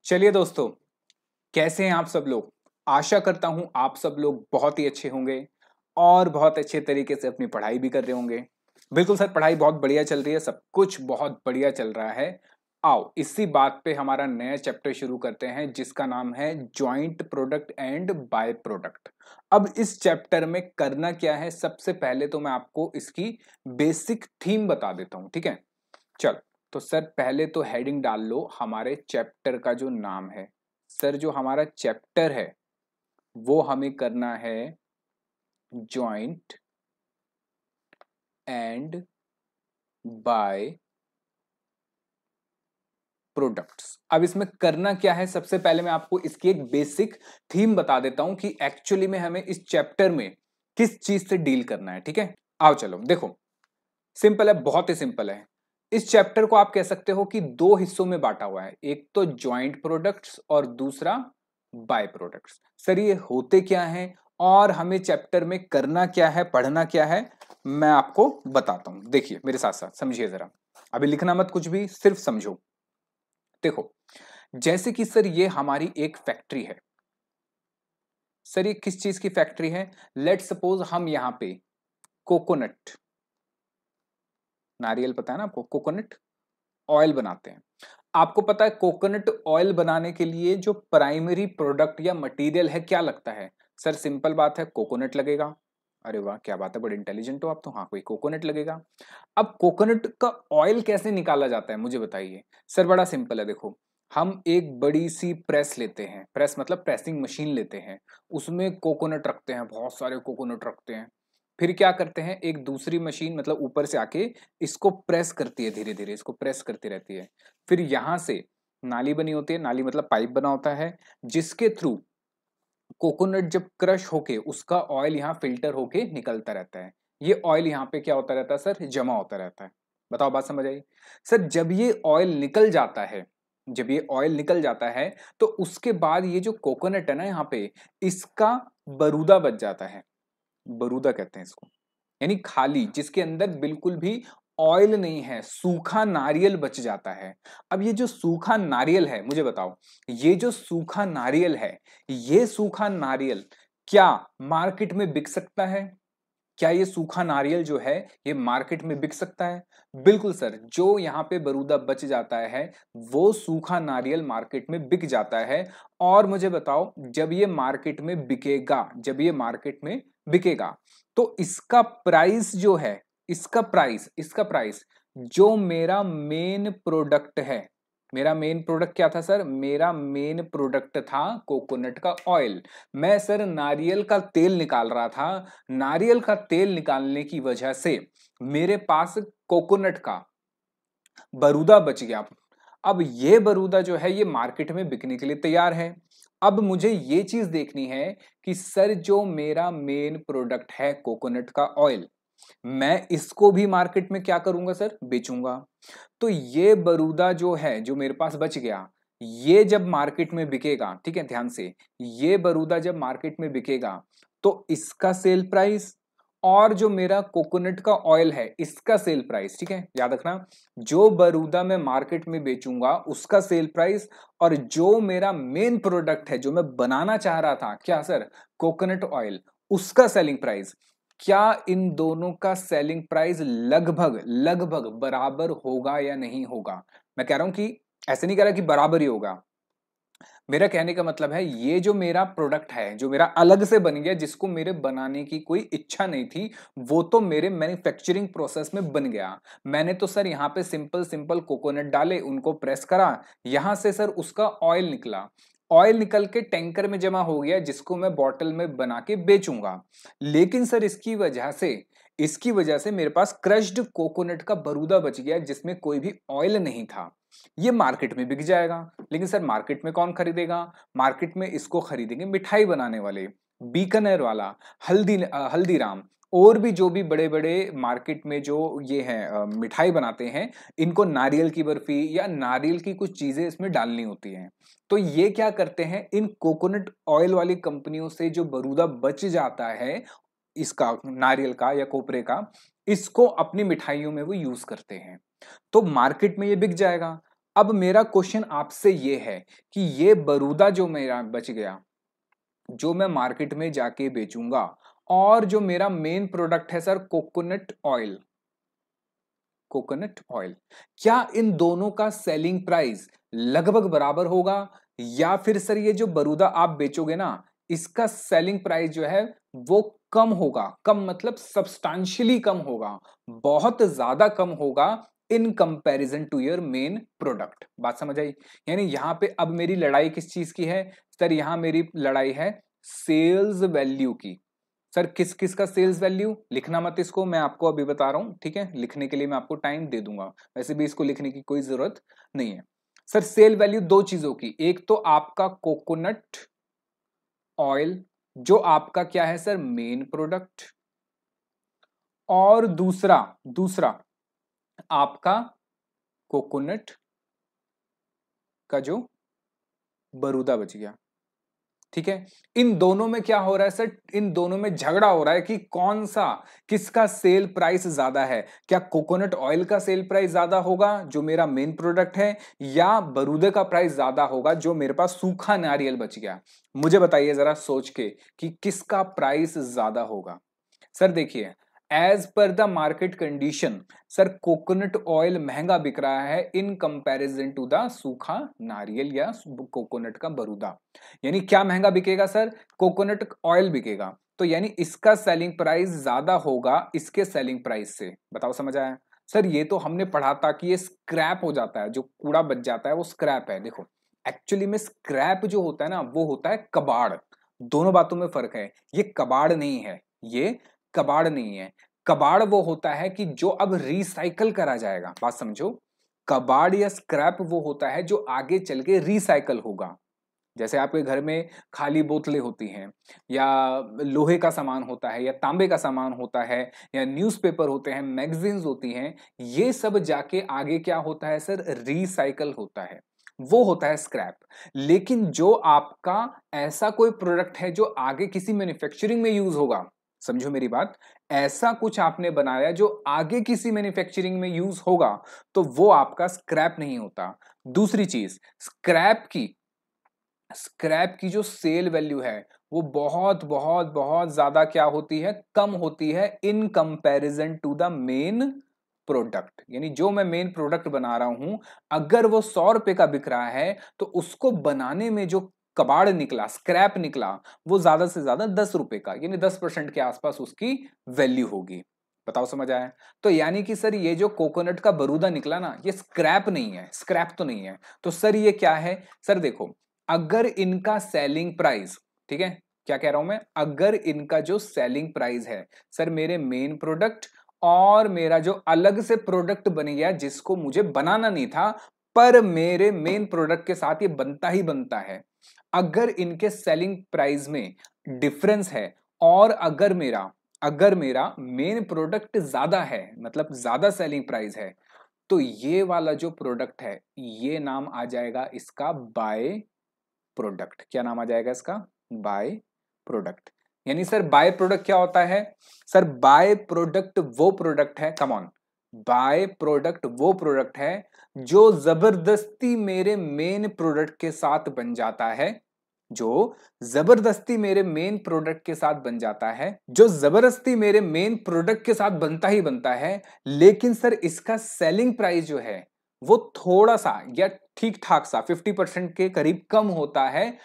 चलिए दोस्तों, कैसे हैं आप सब लोग। आशा करता हूं आप सब लोग बहुत ही अच्छे होंगे और बहुत अच्छे तरीके से अपनी पढ़ाई भी कर रहे होंगे। बिल्कुल सर, पढ़ाई बहुत बढ़िया चल रही है, सब कुछ बहुत बढ़िया चल रहा है। आओ इसी बात पे हमारा नया चैप्टर शुरू करते हैं जिसका नाम है joint product and by product. अब इस चैप्टर में करना क्या है, सबसे पहले तो मैं आपको इसकी बेसिक थीम बता देता हूं, ठीक है। चल, तो सर पहले तो हेडिंग डाल लो हमारे चैप्टर का जो नाम है। सर जो हमारा चैप्टर है वो हमें करना है जॉइंट एंड बाय प्रोडक्ट्स। अब इसमें करना क्या है, सबसे पहले मैं आपको इसकी एक बेसिक थीम बता देता हूं कि एक्चुअली में हमें इस चैप्टर में किस चीज से डील करना है, ठीक है। आओ चलो देखो, सिंपल है, बहुत ही सिंपल है। इस चैप्टर को आप कह सकते हो कि दो हिस्सों में बांटा हुआ है, एक तो जॉइंट प्रोडक्ट्स और दूसरा बाय प्रोडक्ट्स। सर ये होते क्या हैं और हमें चैप्टर में करना क्या है, पढ़ना क्या है, मैं आपको बताता हूं। देखिए मेरे साथ साथ समझिए जरा, अभी लिखना मत कुछ भी, सिर्फ समझो। देखो, जैसे कि सर ये हमारी एक फैक्ट्री है। सर ये किस चीज की फैक्ट्री है, लेट सपोज हम यहां पे कोकोनट, नारियल पता है ना आपको, कोकोनट ऑयल बनाते हैं। आपको पता है कोकोनट ऑयल बनाने के लिए जो प्राइमरी प्रोडक्ट या मटेरियल है क्या लगता है। सर सिंपल बात है, कोकोनट लगेगा। अरे वाह क्या बात है, बड़े इंटेलिजेंट हो आप तो। हाँ, कोई कोकोनट लगेगा। अब कोकोनट का ऑयल कैसे निकाला जाता है मुझे बताइए। सर बड़ा सिंपल है, देखो हम एक बड़ी सी प्रेस लेते हैं, प्रेस मतलब प्रेसिंग मशीन लेते हैं, उसमें कोकोनट रखते हैं, बहुत सारे कोकोनट रखते हैं। फिर क्या करते हैं, एक दूसरी मशीन मतलब ऊपर से आके इसको प्रेस करती है, धीरे धीरे इसको प्रेस करती रहती है। फिर यहां से नाली बनी होती है, नाली मतलब पाइप बना होता है, जिसके थ्रू कोकोनट जब क्रश होके उसका ऑयल यहाँ फिल्टर होके निकलता रहता है। ये ऑयल यहाँ पे क्या होता रहता है सर, जमा होता रहता है। बताओ बात समझ आई। सर जब ये ऑयल निकल जाता है, जब ये ऑयल निकल जाता है तो उसके बाद ये जो कोकोनट है ना यहाँ पे, इसका बरूदा बच जाता है। बरूदा कहते हैं इसको, यानी खाली, जिसके अंदर बिल्कुल भी ऑयल नहीं है, सूखा नारियल बच जाता है। अब ये जो सूखा नारियल है, मुझे बताओ, ये जो सूखा नारियल है, ये सूखा नारियल क्या मार्केट में बिक सकता है? क्या ये सूखा नारियल जो है ये मार्केट में बिक सकता है? बिल्कुल सर, जो यहाँ पे बरूदा बच जाता है वो सूखा नारियल मार्केट में बिक जाता है। और मुझे बताओ, जब ये मार्केट में बिकेगा, जब ये मार्केट में बिकेगा तो इसका प्राइस जो है, इसका प्राइस जो मेरा मेन प्रोडक्ट है, मेरा मेन प्रोडक्ट क्या था सर, मेरा मेन प्रोडक्ट था कोकोनट का ऑयल। मैं सर नारियल का तेल निकाल रहा था, नारियल का तेल निकालने की वजह से मेरे पास कोकोनट का बरूदा बच गया। अब ये बरूदा जो है ये मार्केट में बिकने के लिए तैयार है। अब मुझे ये चीज देखनी है कि सर जो मेरा मेन प्रोडक्ट है कोकोनट का ऑयल, मैं इसको भी मार्केट में क्या करूंगा सर, बेचूंगा। तो ये बरूदा जो है जो मेरे पास बच गया, ये जब मार्केट में बिकेगा, ठीक है ध्यान से, ये बरूदा जब मार्केट में बिकेगा तो इसका सेल प्राइस और जो मेरा कोकोनट का ऑयल है इसका सेल प्राइस, ठीक है याद रखना, जो बरूदा मैं मार्केट में बेचूंगा उसका सेल प्राइस, और जो मेरा मेन प्रोडक्ट है जो मैं बनाना चाह रहा था, क्या सर, कोकोनट ऑयल, उसका सेलिंग प्राइस, क्या इन दोनों का सेलिंग प्राइस लगभग लगभग बराबर होगा या नहीं होगा। मैं कह रहा हूं कि ऐसे नहीं कह रहा कि बराबर ही होगा, मेरा कहने का मतलब है ये जो मेरा प्रोडक्ट है जो मेरा अलग से बन गया, जिसको मेरे बनाने की कोई इच्छा नहीं थी, वो तो मेरे मैन्युफैक्चरिंग प्रोसेस में बन गया। मैंने तो सर यहाँ पे सिंपल सिंपल कोकोनट डाले, उनको प्रेस करा, यहां से सर उसका ऑयल निकला, ऑयल निकल के टैंकर में जमा हो गया, जिसको मैं बॉटल में बना के बेचूंगा। लेकिन सर इसकी वजह से मेरे पास क्रश्ड कोकोनट का बरूदा बच गया जिसमें कोई भी ऑयल नहीं था। ये मार्केट में बिक जाएगा, लेकिन सर मार्केट में कौन खरीदेगा, मार्केट में इसको खरीदेंगे मिठाई बनाने वाले, बीकानेर वाला, हल्दीराम, और भी जो भी बड़े बड़े मार्केट में जो ये हैं मिठाई बनाते हैं, इनको नारियल की बर्फी या नारियल की कुछ चीजें इसमें डालनी होती हैं। तो ये क्या करते हैं, इन कोकोनट ऑयल वाली कंपनियों से जो बरूदा बच जाता है इसका, नारियल का या कोपरे का, इसको अपनी मिठाइयों में वो यूज करते हैं। तो मार्केट में ये बिक जाएगा। अब मेरा क्वेश्चन आपसे ये है कि ये बरूदा जो मेरा बच गया, जो मैं मार्केट में जाके बेचूंगा, और जो मेरा मेन प्रोडक्ट है sir coconut oil, coconut oil, क्या इन दोनों का सेलिंग प्राइस लगभग बराबर होगा, या फिर सर ये जो बरूदा आप बेचोगे ना, इसका सेलिंग प्राइस जो है वो कम होगा? कम मतलब सब्सटैंशियली कम होगा, बहुत ज्यादा कम होगा in comparison to your main product. बात समझ आई? यानी यहां पे अब मेरी लड़ाई किस चीज की है सर? यहां मेरी लड़ाई है सेल्स वैल्यू की। सर किस किस का सेल्स वैल्यू? लिखना मत इसको, मैं आपको अभी बता रहा हूं, ठीक है? लिखने के लिए मैं आपको टाइम दे दूंगा, वैसे भी इसको लिखने की कोई जरूरत नहीं है। सर सेल वैल्यू दो चीजों की, एक तो आपका कोकोनट ऑयल जो आपका क्या है सर मेन प्रोडक्ट, और दूसरा दूसरा आपका कोकोनट का जो बरूदा बच गया, ठीक है? इन दोनों में क्या हो रहा है सर? इन दोनों में झगड़ा हो रहा है कि कौन सा, किसका सेल प्राइस ज्यादा है। क्या कोकोनट ऑयल का सेल प्राइस ज्यादा होगा जो मेरा मेन प्रोडक्ट है, या बरूदे का प्राइस ज्यादा होगा जो मेरे पास सूखा नारियल बच गया? मुझे बताइए जरा सोच के कि किसका प्राइस ज्यादा होगा। सर देखिए, as per the market condition sir coconut oil महंगा बिक रहा है इन कंपैरिजन टू द सूखा नारियल या कोकोनट का बरूदा। यानी क्या महंगा बिकेगा सर? कोकोनट ऑयल बिकेगा, तो यानी इसका सेलिंग प्राइस ज्यादा होगा इसके सेलिंग प्राइस से। बताओ समझ आया? सर ये तो हमने पढ़ा था कि ये स्क्रैप हो जाता है, जो कूड़ा बच जाता है वो स्क्रैप है। देखो एक्चुअली में स्क्रैप जो होता है ना वो होता है कबाड़। दोनों बातों में फर्क है, ये कबाड़ नहीं है, ये कबाड़ नहीं है। कबाड़ वो होता है कि जो अब रिसाइकल करा जाएगा, बात समझो। कबाड़ या स्क्रैप वो होता है जो आगे चल के रिसाइकल होगा। जैसे आपके घर में खाली बोतलें होती हैं, या लोहे का सामान होता है, या तांबे का सामान होता है, या न्यूज़पेपर होते हैं, मैगजीन्स होती हैं, ये सब जाके आगे क्या होता है सर? रिसाइकल होता है, वो होता है स्क्रैप। लेकिन जो आपका ऐसा कोई प्रोडक्ट है जो आगे किसी मैन्युफैक्चरिंग में यूज होगा, समझो मेरी बात, ऐसा कुछ आपने बनाया जो आगे किसी मैन्युफैक्चरिंग में यूज होगा, तो वो आपका स्क्रैप नहीं होता। दूसरी चीज, स्क्रैप की जो सेल वैल्यू है वो बहुत बहुत बहुत ज्यादा क्या होती है? कम होती है in comparison to the main product. यानी जो मैं मेन प्रोडक्ट बना रहा हूं, अगर वो 100 रुपए का बिक रहा है, तो उसको बनाने में जो कबाड़ निकला, स्क्रैप निकला, वो ज्यादा से ज्यादा 10 रुपए का, यानी 10% के आसपास उसकी वैल्यू होगी। बताओ समझ आया? तो यानी कि सर ये जो कोकोनट का बरूदा निकला ना, ये स्क्रैप नहीं है, स्क्रैप तो नहीं है। तो सर ये क्या है? सर देखो, अगर इनका सेलिंग प्राइस, ठीक है, क्या कह रहा हूं मैं? अगर इनका जो सेलिंग प्राइस है सर मेरे मेन प्रोडक्ट और मेरा जो अलग से प्रोडक्ट बन गया जिसको मुझे बनाना नहीं था, पर मेरे मेन प्रोडक्ट के साथ ये बनता ही बनता है, अगर इनके सेलिंग प्राइस में डिफरेंस है, और अगर मेरा मेन प्रोडक्ट ज्यादा है, मतलब ज्यादा सेलिंग प्राइस है, तो ये वाला जो प्रोडक्ट है ये नाम आ जाएगा इसका बाय प्रोडक्ट। क्या नाम आ जाएगा इसका? By product. यानी सर बाय प्रोडक्ट क्या होता है? सर बाय प्रोडक्ट वो प्रोडक्ट है, कम ऑन, बाय प्रोडक्ट वो प्रोडक्ट है जो जबरदस्ती मेरे मेन प्रोडक्ट के साथ बन जाता है, जो जबरदस्ती मेरे मेन प्रोडक्ट के साथ बन जाता है, जो जबरदस्ती मेरे मेन प्रोडक्ट के साथ बनता ही बनता है, लेकिन सर इसका सेलिंग प्राइस जो है वो थोड़ा सा या ठीक ठाक सा 50% के करीब कम होता है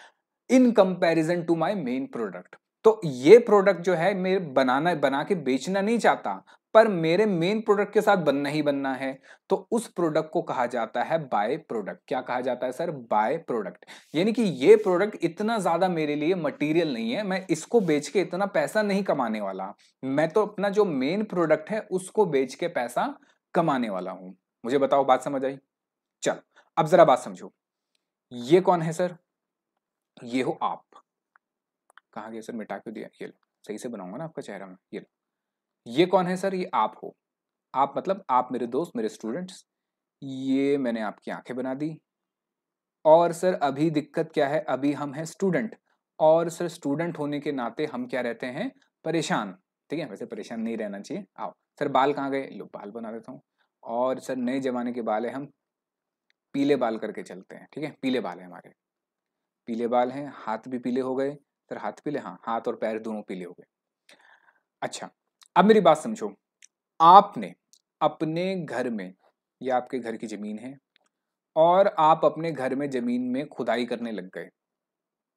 in comparison to my main product. तो ये प्रोडक्ट जो है मैं बना के बेचना नहीं चाहता, पर मेरे मेन प्रोडक्ट के साथ बनना ही बनना है, तो उस प्रोडक्ट को कहा जाता है बाय प्रोडक्ट। क्या कहा जाता है सर? By product. यानी कि ये प्रोडक्ट इतना ज्यादा मेरे लिए मटेरियल नहीं है, मैं इसको बेच के इतना पैसा नहीं कमाने वाला, मैं तो अपना जो मेन प्रोडक्ट है उसको बेच के पैसा कमाने वाला हूं। मुझे बताओ, बात समझ आई? चल अब जरा बात समझो, ये कौन है सर? ये हो आप। कहाँ गया सर? मिटा क्यों दिया? ये लो, सही से बनाऊंगा ना आपका चेहरा में। ये लो, ये कौन है सर? ये आप हो। आप मतलब आप मेरे दोस्त, मेरे स्टूडेंट्स। ये मैंने आपकी आंखें बना दी। और सर अभी दिक्कत क्या है? अभी हम हैं स्टूडेंट, और सर स्टूडेंट होने के नाते हम क्या रहते हैं? परेशान। ठीक है, वैसे परेशान नहीं रहना चाहिए। आओ सर, बाल कहाँ गए? लो बाल बना देता हूँ। और सर नए जमाने के बाल है, हम पीले बाल करके चलते हैं, ठीक है, पीले बाल है हमारे, पीले बाल हैं, हाथ भी पीले हो गए सर, हाथ पीले, हाँ हाथ और पैर दोनों पीले हो गए। अच्छा, अब मेरी बात समझो, आपने अपने घर में, या आपके घर की जमीन है और आप अपने घर में जमीन में खुदाई करने लग गए,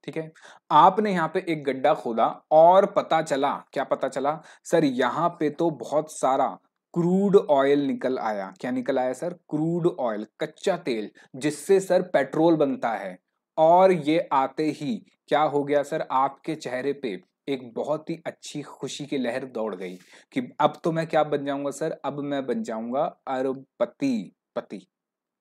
ठीक है, आपने यहाँ पे एक गड्ढा खोदा और पता चला, क्या पता चला सर, यहाँ पे तो बहुत सारा क्रूड ऑयल निकल आया। क्या निकल आया सर? क्रूड ऑयल, कच्चा तेल, जिससे सर पेट्रोल बनता है। और ये आते ही क्या हो गया सर, आपके चेहरे पे एक बहुत ही अच्छी खुशी की लहर दौड़ गई कि अब तो मैं क्या बन जाऊंगा सर, अब मैं बन जाऊंगा अरबपति पति,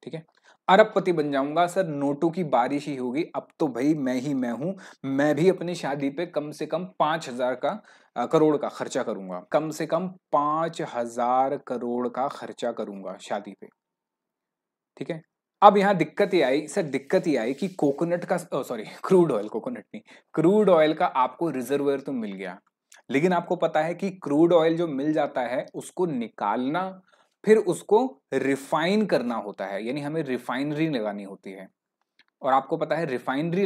ठीक है, अरबपति बन जाऊंगा सर, नोटों की बारिश ही होगी, अब तो भाई मैं ही मैं हूं, मैं भी अपनी शादी पे कम से कम 5,000 का करोड़ का खर्चा करूंगा, कम से कम 5,000 करोड़ का खर्चा करूंगा शादी पे, ठीक है। अब यहां दिक्कत ये आई सर, दिक्कत ये आई कि कोकोनट का, सॉरी क्रूड ऑयल, कोकोनट नहीं, क्रूड ऑयल का आपको रिजर्वायर तो मिल गया, लेकिन आपको पता है कि क्रूड ऑयल जो मिल जाता है उसको निकालना, फिर उसको रिफाइन करना होता है, यानी हमें रिफाइनरी लगानी होती है। और आपको पता है रिफाइनरी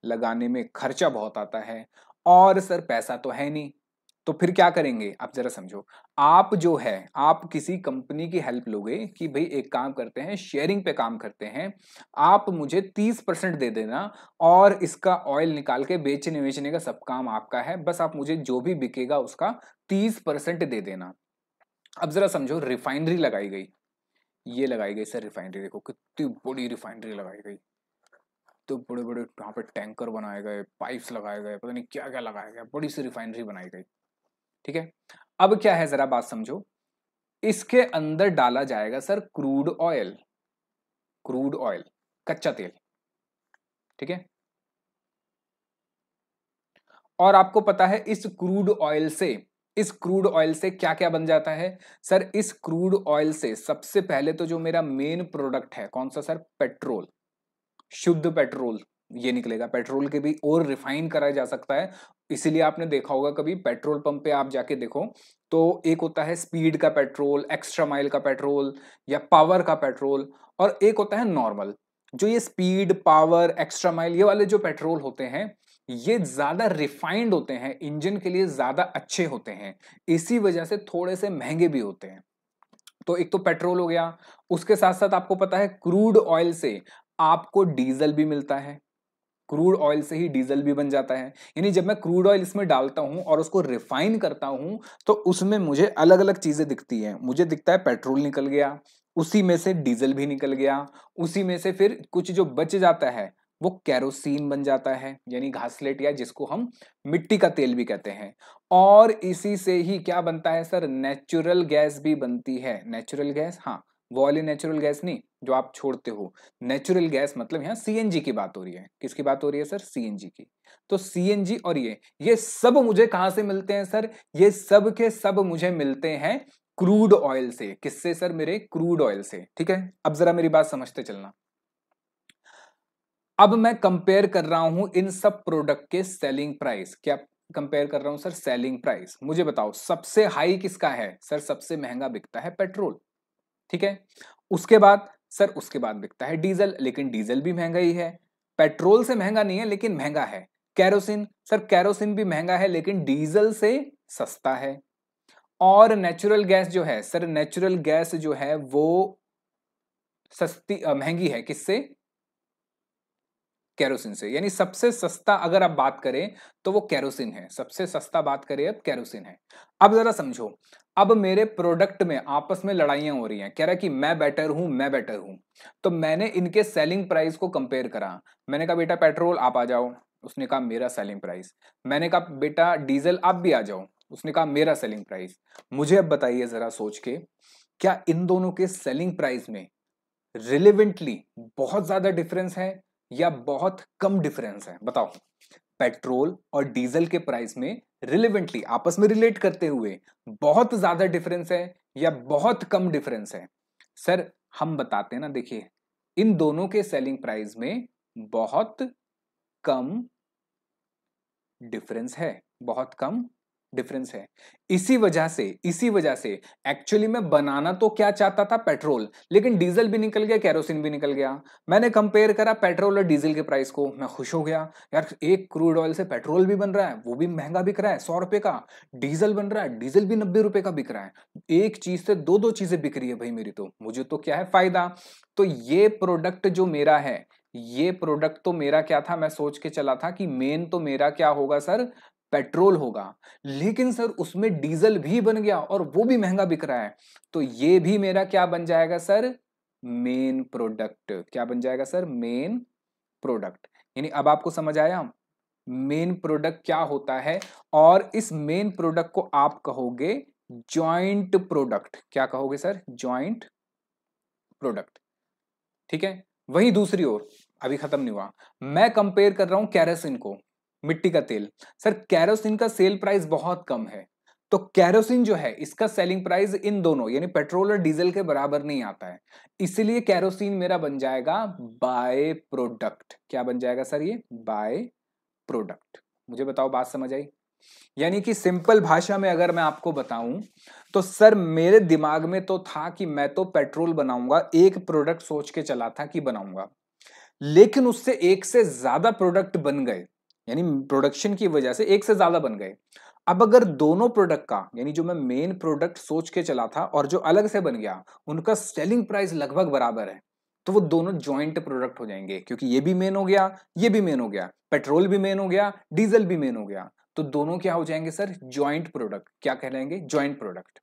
लगाने में खर्चा बहुत आता है, और सर पैसा तो है नहीं, तो फिर क्या करेंगे आप जरा समझो। आप जो है, आप किसी कंपनी की हेल्प लोगे कि भाई एक काम करते हैं, शेयरिंग पे काम करते हैं, आप मुझे 30% दे देना और इसका ऑयल निकाल के बेचने वेचने का सब काम आपका है, बस आप मुझे जो भी बिकेगा उसका 30% दे देना। अब जरा समझो, रिफाइनरी लगाई गई, ये लगाई गई सर रिफाइनरी, देखो कितनी बड़ी रिफाइनरी लगाई गई, तो बड़े बड़े यहाँ पे टैंकर बनाए गए, पाइप्स लगाए गए, पता नहीं क्या क्या लगाया गया, बड़ी सी रिफाइनरी बनाई गई, ठीक है। अब क्या है जरा बात समझो, इसके अंदर डाला जाएगा sir crude oil, crude oil, कच्चा तेल, ठीक है। और आपको पता है इस क्रूड ऑयल से क्या क्या बन जाता है सर, इस क्रूड ऑयल से सबसे पहले तो जो मेरा मेन प्रोडक्ट है कौन सा सर, पेट्रोल, शुद्ध पेट्रोल ये निकलेगा। पेट्रोल के भी और रिफाइन करा जा सकता है, इसीलिए आपने देखा होगा कभी पेट्रोल पंप पे आप जाके देखो तो एक होता है स्पीड का पेट्रोल, एक्स्ट्रा माइल का पेट्रोल या पावर का पेट्रोल, और एक होता है नॉर्मल। जो ये स्पीड, पावर, एक्स्ट्रा माइल, ये वाले जो पेट्रोल होते हैं ये ज्यादा रिफाइंड होते हैं, इंजन के लिए ज्यादा अच्छे होते हैं, इसी वजह से थोड़े से महंगे भी होते हैं। तो एक तो पेट्रोल हो गया, उसके साथ साथ आपको पता है क्रूड ऑयल से आपको डीजल भी मिलता है, क्रूड ऑयल से ही डीजल भी बन जाता है। यानी जब मैं क्रूड ऑयल इसमें डालता हूं और उसको रिफाइन करता हूं तो उसमें मुझे अलग अलग चीजें दिखती हैं, मुझे दिखता है पेट्रोल निकल गया, उसी में से डीजल भी निकल गया, उसी में से फिर कुछ जो बच जाता है वो कैरोसिन बन जाता है, यानी घासलेट, या जिसको हम मिट्टी का तेल भी कहते हैं। और इसी से ही क्या बनता है सर, नेचुरल गैस भी बनती है। नेचुरल गैस, हाँ, वो वाली नेचुरल गैस नहीं जो आप छोड़ते हो, नेचुरल गैस मतलब यहाँ सीएनजी की बात हो रही है। किसकी बात हो रही है सर, सीएनजी की। तो सीएनजी और ये सब मुझे कहां से मिलते हैं सर, ये सब के सब मुझे मिलते हैं क्रूड ऑयल से। किससे सर, मेरे क्रूड ऑयल से, ठीक है। अब जरा मेरी बात समझते चलना। अब मैं कंपेयर कर रहा हूं इन सब प्रोडक्ट के सेलिंग प्राइस। क्या कंपेयर कर रहा हूं सर, सेलिंग प्राइस। मुझे बताओ सबसे हाई किसका है सर, सबसे महंगा बिकता है पेट्रोल, ठीक है। उसके बाद सर, उसके बाद बिकता है डीजल, लेकिन डीजल भी महंगा ही है, पेट्रोल से महंगा नहीं है लेकिन महंगा है। कैरोसिन, सर कैरोसिन भी महंगा है लेकिन डीजल से सस्ता है। और नेचुरल गैस जो है सर, नेचुरल गैस जो है वो सस्ती महंगी है, किससे, कैरोसिन से। यानी सबसे सस्ता अगर आप बात करें तो वो कैरोसिन है, सबसे सस्ता बात करें अब कैरोसिन है। अब जरा समझो, अब मेरे प्रोडक्ट में आपस में लड़ाइयां हो रही हैं, कह रहा है कि मैं बेटर हूं, मैं बेटर हूं। तो मैंने इनके सेलिंग प्राइस को कंपेयर करा, मैंने कहा बेटा पेट्रोल आप आ जाओ, उसने कहा मेरा सेलिंग प्राइस। मैंने कहा बेटा डीजल आप भी आ जाओ, उसने कहा मेरा सेलिंग प्राइस। मुझे अब बताइए जरा सोच के, क्या इन दोनों के सेलिंग प्राइस में रिलेवेंटली बहुत ज्यादा डिफरेंस है या बहुत कम डिफरेंस है, बताओ। पेट्रोल और डीजल के प्राइस में रिलेवेंटली, आपस में रिलेट करते हुए, बहुत ज्यादा डिफरेंस है या बहुत कम डिफरेंस है सर। हम बताते हैं ना, देखिए इन दोनों के सेलिंग प्राइस में बहुत कम डिफरेंस है, बहुत कम डिफरेंस है। इसी वजह से एक्चुअली मैं बनाना तो क्या चाहता था, पेट्रोल, लेकिन डीजल भी निकल गया, केरोसिन भी निकल गया। मैंने कंपेयर करा पेट्रोल और डीजल के प्राइस को, मैं खुश हो गया यार, एक क्रूड ऑयल से पेट्रोल भी बन रहा है, वो भी महंगा बिक रहा है 100 रुपए का, डीजल बन रहा है, डीजल भी 90 रुपए का बिक रहा है। एक चीज से दो दो चीजें बिक रही है भाई मेरी, तो मुझे तो क्या है, फायदा। तो ये प्रोडक्ट जो मेरा है, ये प्रोडक्ट तो मेरा क्या था, मैं सोच के चला था कि मेन तो मेरा क्या होगा सर, पेट्रोल होगा। लेकिन सर उसमें डीजल भी बन गया और वो भी महंगा बिक रहा है, तो ये भी मेरा क्या बन जाएगा सर, मेन प्रोडक्ट। क्या बन जाएगा सर, मेन प्रोडक्ट। यानी अब आपको समझ आया मेन प्रोडक्ट क्या होता है। और इस मेन प्रोडक्ट को आप कहोगे जॉइंट प्रोडक्ट। क्या कहोगे सर, जॉइंट प्रोडक्ट। ठीक है। वही दूसरी ओर, अभी खत्म नहीं हुआ, मैं कंपेयर कर रहा हूं कैरोसिन को, मिट्टी का तेल। सर कैरोसिन का सेल प्राइस बहुत कम है, तो कैरोसिन जो है इसका सेलिंग प्राइस इन दोनों यानी पेट्रोल और डीजल के बराबर नहीं आता है, इसलिए कैरोसिन मेरा बन जाएगा बाय प्रोडक्ट। क्या बन जाएगा सर, ये बाय प्रोडक्ट। मुझे बताओ, बात समझ आई? यानी कि सिंपल भाषा में अगर मैं आपको बताऊं, तो सर मेरे दिमाग में तो था कि मैं तो पेट्रोल बनाऊंगा, एक प्रोडक्ट सोच के चला था कि बनाऊंगा, लेकिन उससे एक से ज्यादा प्रोडक्ट बन गए, यानी प्रोडक्शन की वजह से एक से ज्यादा बन गए। अब अगर दोनों प्रोडक्ट का, यानी जो मैं मेन प्रोडक्ट सोच के चला था और जो अलग से बन गया, उनका सेलिंग प्राइस लगभग बराबर है, तो वो दोनों ज्वाइंट प्रोडक्ट हो जाएंगे, क्योंकि ये भी मेन हो गया, ये भी मेन हो गया, पेट्रोल भी मेन हो गया, डीजल भी मेन हो गया, तो दोनों क्या हो जाएंगे सर, ज्वाइंट प्रोडक्ट। क्या कहलाएंगे, ज्वाइंट प्रोडक्ट।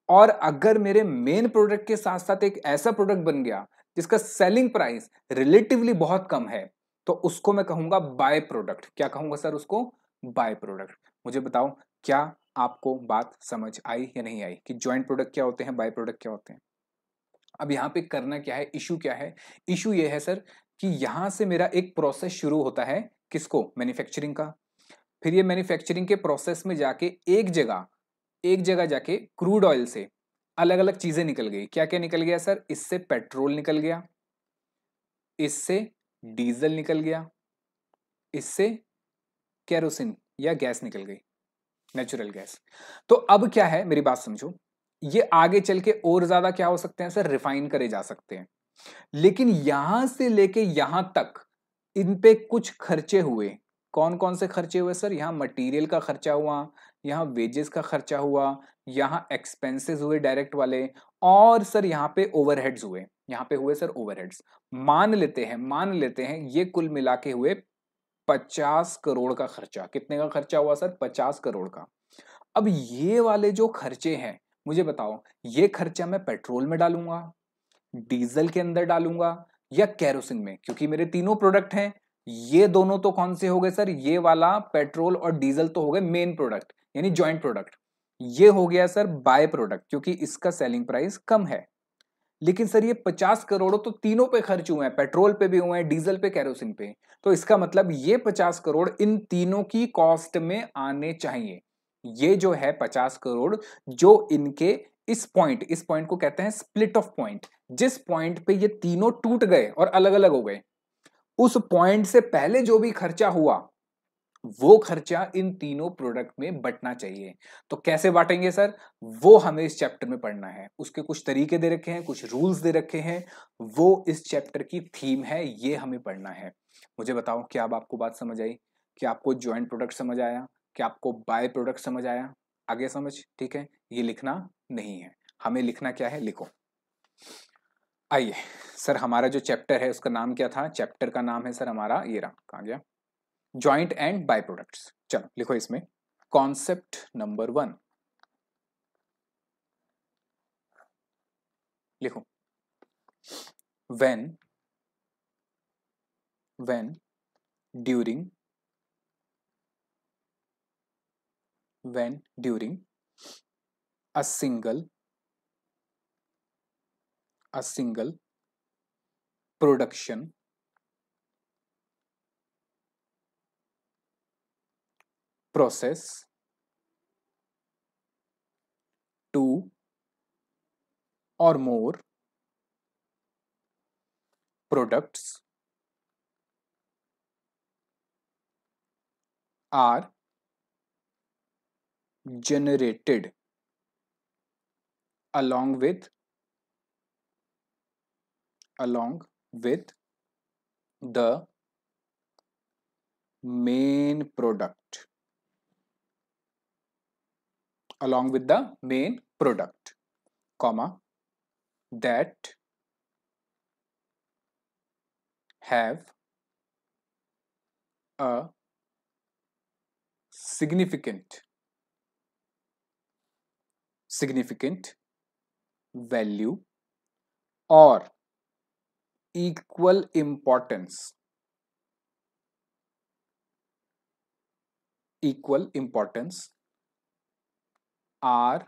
और अगर मेरे मेन प्रोडक्ट के साथ साथ एक ऐसा प्रोडक्ट बन गया जिसका सेलिंग प्राइस रिलेटिवली बहुत कम है, तो उसको मैं कहूंगा बाय प्रोडक्ट। क्या कहूंगा सर उसको, बाय प्रोडक्ट। मुझे बताओ, क्या आपको बात समझ आई या नहीं आई कि ज्वाइंट प्रोडक्ट क्या होते हैं, बाय प्रोडक्ट क्या होते हैं? अब यहां पे करना क्या है, इशू क्या है? इशू ये है सर कि यहां से मेरा एक प्रोसेस शुरू होता है, किसको, मैन्युफैक्चरिंग का। फिर ये मैन्युफैक्चरिंग के प्रोसेस में जाके एक जगह जाके क्रूड ऑयल से अलग अलग चीजें निकल गई। क्या क्या निकल गया सर, इससे पेट्रोल निकल गया, इससे डीजल निकल गया, इससे केरोसिन या गैस निकल गई, नेचुरल गैस। तो अब क्या है, मेरी बात समझो, ये आगे चल के और ज्यादा क्या हो सकते हैं सर, रिफाइन करे जा सकते हैं। लेकिन यहां से लेके यहां तक इन पे कुछ खर्चे हुए। कौन कौन से खर्चे हुए सर, यहाँ मटेरियल का खर्चा हुआ, यहाँ वेजेस का खर्चा हुआ, यहाँ एक्सपेंसेस हुए डायरेक्ट वाले, और सर यहाँ पे ओवरहेड्स हुए। यहाँ पे हुए सर ओवरहेड्स। मान लेते हैं ये कुल मिला के हुए 50 करोड़ का खर्चा। कितने का खर्चा हुआ सर, 50 करोड़ का। अब ये वाले जो खर्चे हैं, मुझे बताओ, ये खर्चा मैं पेट्रोल में डालूंगा, डीजल के अंदर डालूंगा, या केरोसिन में? क्योंकि मेरे तीनों प्रोडक्ट हैं, ये दोनों तो कौन से हो गए सर, ये वाला पेट्रोल और डीजल तो हो गए मेन प्रोडक्ट यानी जॉइंट प्रोडक्ट। ये हो गया सर बाय प्रोडक्ट, क्योंकि इसका सेलिंग प्राइस कम है। लेकिन सर ये 50 करोड़ तो तीनों पे खर्च हुए हैं, पेट्रोल पे भी हुए हैं, डीजल पे, केरोसिन पे। तो इसका मतलब ये 50 करोड़ इन तीनों की कॉस्ट में आने चाहिए। ये जो है 50 करोड़, जो इनके इस पॉइंट को कहते हैं स्प्लिट ऑफ पॉइंट। जिस पॉइंट पे ये तीनों टूट गए और अलग अलग हो गए, उस पॉइंट से पहले जो भी खर्चा हुआ, वो खर्चा इन तीनों प्रोडक्ट में बंटना चाहिए। तो कैसे बांटेंगे सर, वो हमें इस चैप्टर में पढ़ना है। उसके कुछ तरीके दे रखे हैं, कुछ रूल्स दे रखे हैं, वो इस चैप्टर की थीम है, ये हमें पढ़ना है। मुझे बताओ, क्या अब आपको बात समझ आई? क्या आपको ज्वाइंट प्रोडक्ट समझ आया? क्या आपको बाय प्रोडक्ट समझ आया? आगे समझ, ठीक है। ये लिखना नहीं है, हमें लिखना क्या है, लिखो। आइए सर, हमारा जो चैप्टर है उसका नाम क्या था? चैप्टर का नाम है सर हमारा, ये रहा, कहाँ गया, ज्वाइंट एंड बाय प्रोडक्ट्स। चलो लिखो इसमें, कॉन्सेप्ट नंबर 1 लिखो। when when during when during a single production process, two or more products are generated along with the main product, along with the main product, comma, that have a significant value or equal importance are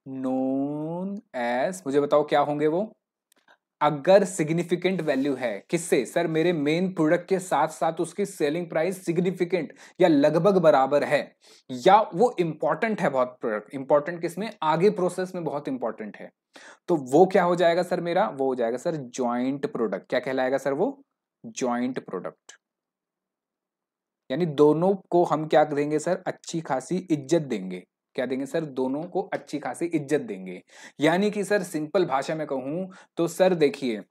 known as, मुझे बताओ क्या होंगे वो? अगर significant value है किससे sir? मेरे main product के साथ साथ उसकी सेलिंग प्राइस सिग्निफिकेंट या लगभग बराबर है, या वो इंपॉर्टेंट है बहुत, प्रोडक्ट इंपॉर्टेंट किसमें? आगे प्रोसेस में बहुत इंपॉर्टेंट है, तो वो क्या हो जाएगा सर मेरा? वो हो जाएगा सर जॉइंट प्रोडक्ट। क्या कहलाएगा सर वो? Joint product. यानी दोनों को हम क्या देंगे सर? अच्छी खासी इज्जत देंगे। क्या देंगे सर? दोनों को अच्छी खासी इज्जत देंगे। यानी कि सर सिंपल भाषा में कहूं तो सर देखिए,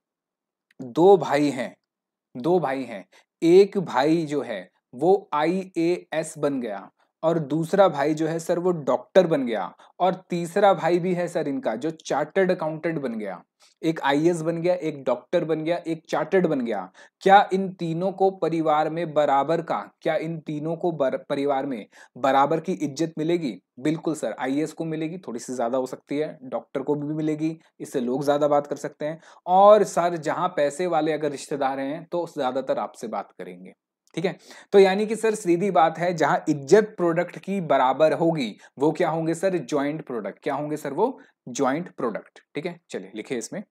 दो भाई हैं, एक भाई जो है वो IAS बन गया, और दूसरा भाई जो है सर वो डॉक्टर बन गया, और तीसरा भाई भी है सर इनका जो चार्टर्ड अकाउंटेंट बन गया। एक IAS बन गया, एक डॉक्टर बन गया, एक चार्टर्ड बन गया। क्या इन तीनों को परिवार में बराबर का, क्या इन तीनों को परिवार में बराबर की इज्जत मिलेगी? बिल्कुल सर, IAS को मिलेगी, थोड़ी सी ज्यादा हो सकती है, डॉक्टर को भी मिलेगी, इससे लोग ज्यादा बात कर सकते हैं, और सर जहां पैसे वाले अगर रिश्तेदार हैं तो ज्यादातर आपसे बात करेंगे। ठीक है, तो यानी कि सर सीधी बात है, जहां इज्जत प्रोडक्ट की बराबर होगी वो क्या होंगे सर? Joint product. क्या होंगे सर वो? Joint product. ठीक है, चलिए लिखिए इसमें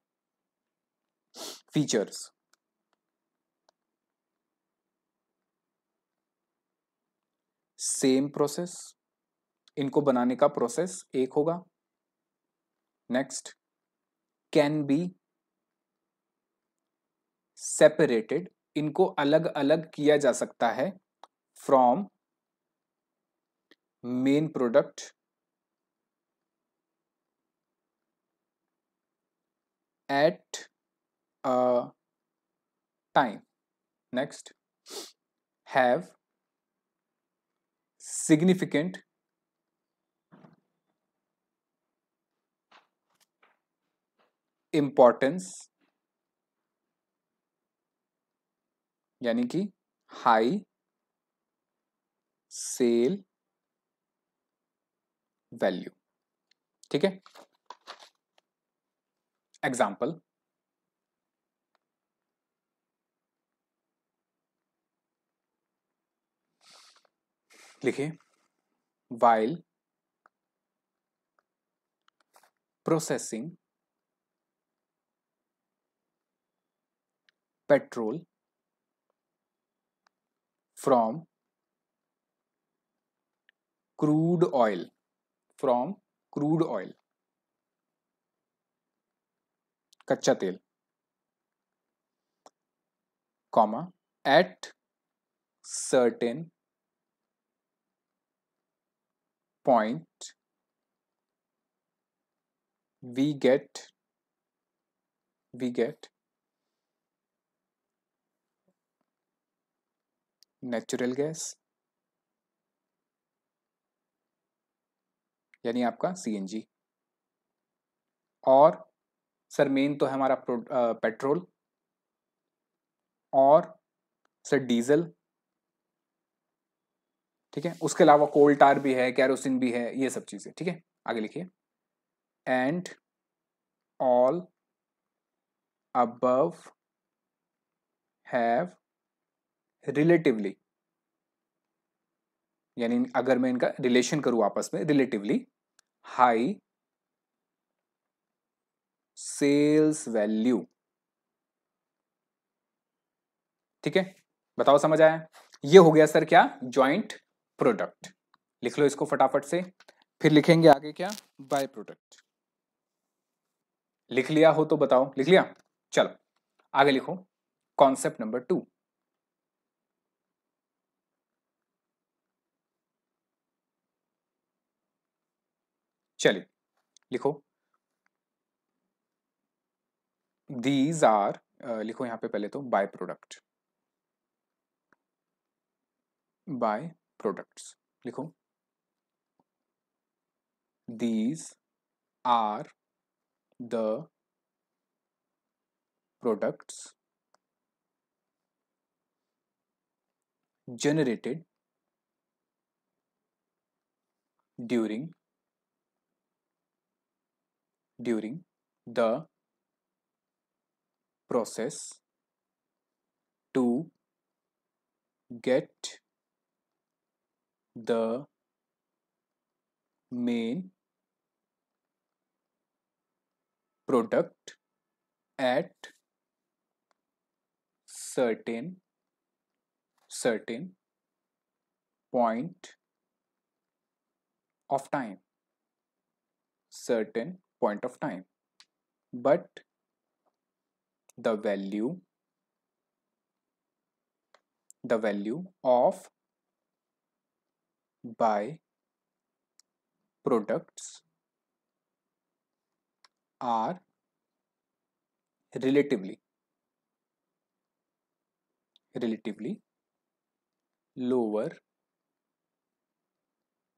फीचर्स। सेम प्रोसेस, इनको बनाने का प्रोसेस एक होगा। नेक्स्ट, कैन बी सेपरेटेड, इनको अलग अलग किया जा सकता है from main product at a time. Next, have significant importance, यानी कि हाई सेल वैल्यू। ठीक है, एग्जाम्पल, लिखिए, while processing petrol from crude oil, कच्चा तेल, comma, at certain point we get natural gas, यानी आपका CNG, और सर मेन तो है हमारा पेट्रोल, और सर डीजल। ठीक है, उसके अलावा कोल टार भी है, कैरोसिन भी है, ये सब चीजें। ठीक है, आगे लिखिए, and all above have relatively, यानी अगर मैं इनका रिलेशन करूं आपस में, रिलेटिवली हाई सेल्स वैल्यू। ठीक है, बताओ समझ आया? ये हो गया सर क्या? Joint product. लिख लो इसको फटाफट से, फिर लिखेंगे आगे क्या? By product. लिख लिया हो तो बताओ, लिख लिया? चलो आगे लिखो, कॉन्सेप्ट नंबर 2। चलिए लिखो, दीज आर, लिखो यहां पे पहले तो बाय प्रोडक्ट, बाय प्रोडक्ट्स लिखो, these are the products generated during the process to get the main product at certain point of time, certain point of time, but the value of by products are relatively lower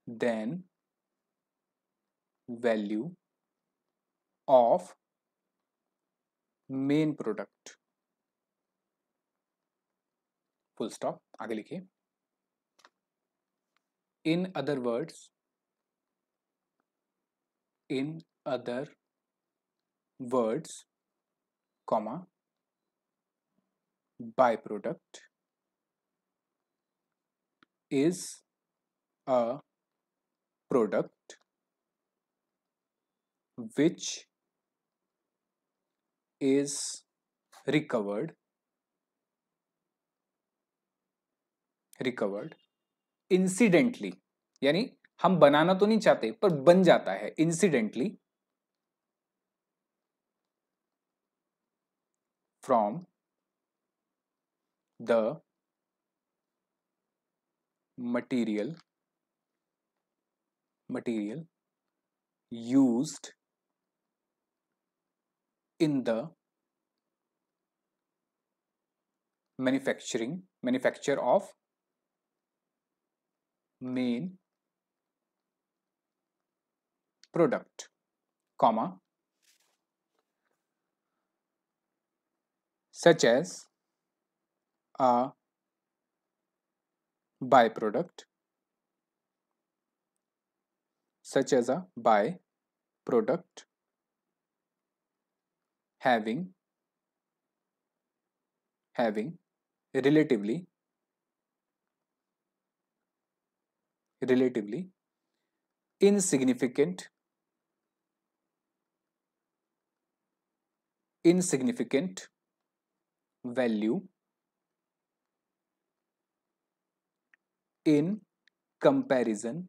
than value of main product, full stop. आगे लिखिए, in other words comma by product is a product which is recovered incidentally, यानी हम बनाना तो नहीं चाहते पर बन जाता है incidentally from the material used in the manufacture of main product, comma, such as a byproduct having relatively insignificant value in comparison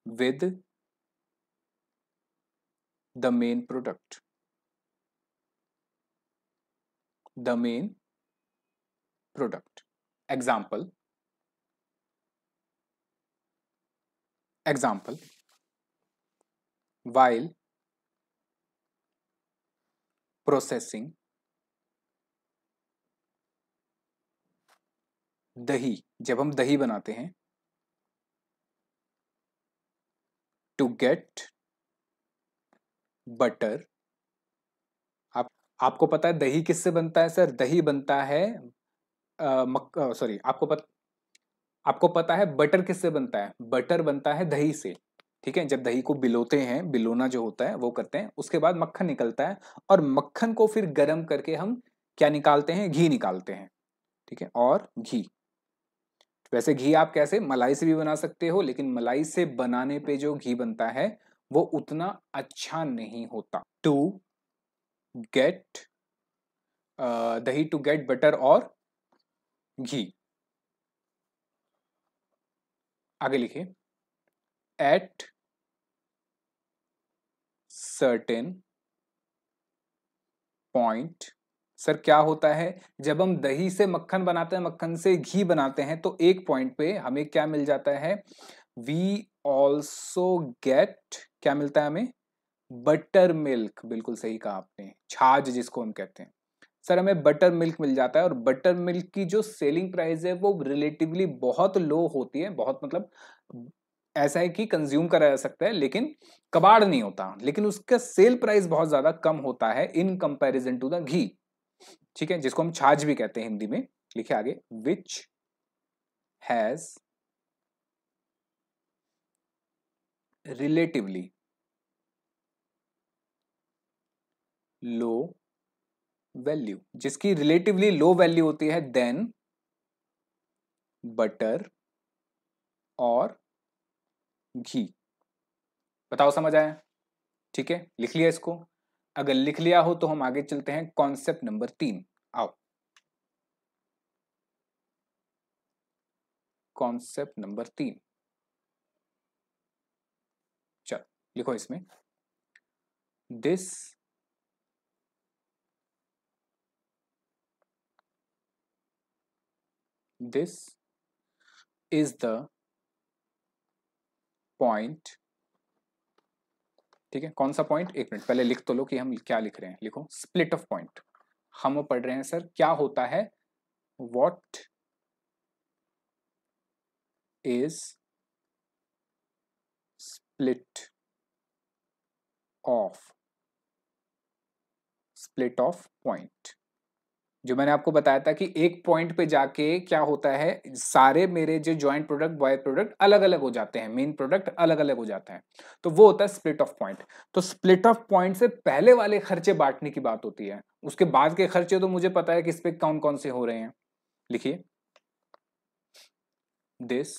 with the main product, example, while processing दही, जब हम दही बनाते हैं, to get butter, आपको पता है दही किससे बनता है सर? दही बनता है सॉरी, आपको पता है बटर किससे बनता है? बटर बनता है दही से, ठीक है। जब दही को बिलोते हैं, बिलोना जो होता है वो करते हैं, उसके बाद मक्खन निकलता है और मक्खन को फिर गर्म करके हम क्या निकालते हैं? घी निकालते हैं, ठीक है। और घी, वैसे घी आप कैसे मलाई से भी बना सकते हो, लेकिन मलाई से बनाने पे जो घी बनता है वो उतना अच्छा नहीं होता। टू गेट दही, टू गेट बटर और घी। आगे लिखिए, एट certain point सर क्या होता है, जब हम दही से मक्खन बनाते हैं, मक्खन से घी बनाते हैं, तो एक पॉइंट पे हमें क्या मिल जाता है, वी ऑल्सो गेट, क्या मिलता है हमें, बटर मिल्क। बिल्कुल सही कहा आपने, छाछ जिसको हम कहते हैं। सर हमें बटर मिल्क मिल जाता है, और बटर मिल्क की जो सेलिंग प्राइस है वो रिलेटिवली बहुत लो होती है, बहुत मतलब ऐसा है कि कंज्यूम करा जा सकता है लेकिन कबाड़ नहीं होता, लेकिन उसका सेल प्राइस बहुत ज्यादा कम होता है इन कंपैरिजन टू द घी। ठीक है, जिसको हम छाछ भी कहते हैं हिंदी में। लिखिए आगे, which has relatively low value, जिसकी रिलेटिवली लो वैल्यू होती है देन बटर और घी। बताओ समझ आया? ठीक है, लिख लिया इसको? अगर लिख लिया हो तो हम आगे चलते हैं कॉन्सेप्ट नंबर 3। आओ, कॉन्सेप्ट नंबर 3, चल लिखो इसमें, this this is the point. ठीक है, कौन सा पॉइंट, एक मिनट पहले लिख तो लो कि हम क्या लिख रहे हैं। लिखो, स्प्लिट ऑफ पॉइंट। हम पढ़ रहे हैं सर क्या होता है, what is split of, split of point. जो मैंने आपको बताया था कि एक पॉइंट पे जाके क्या होता है, सारे मेरे जो ज्वाइंट प्रोडक्ट बाय प्रोडक्ट अलग अलग हो जाते हैं, मेन प्रोडक्ट अलग अलग हो जाता है, तो वो होता है स्प्लिट ऑफ पॉइंट। तो स्प्लिट ऑफ पॉइंट से पहले वाले खर्चे बांटने की बात होती है, उसके बाद के खर्चे तो मुझे पता है कि इस पे कौन कौन से हो रहे हैं। लिखिए, this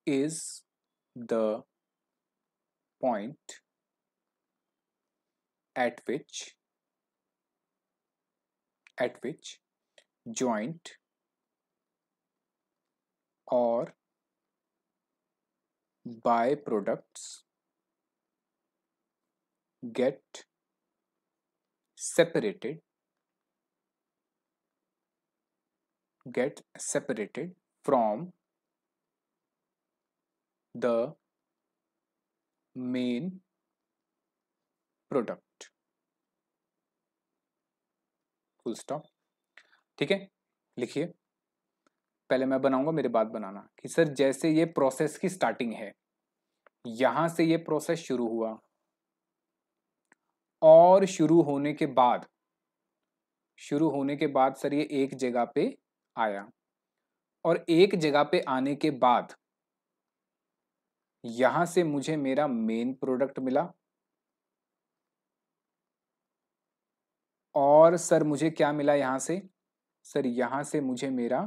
is the point eight which joint or byproducts get separated from the main product, full stop। ठीक है, लिखिए, पहले मैं बनाऊंगा मेरे बाद बनाना, कि सर जैसे ये प्रोसेस की स्टार्टिंग है, यहां से ये प्रोसेस शुरू हुआ, और शुरू होने के बाद सर ये एक जगह पे आया, और एक जगह पे आने के बाद यहां से मुझे मेरा मेन प्रोडक्ट मिला, और सर मुझे क्या मिला यहां से, सर यहां से मुझे मेरा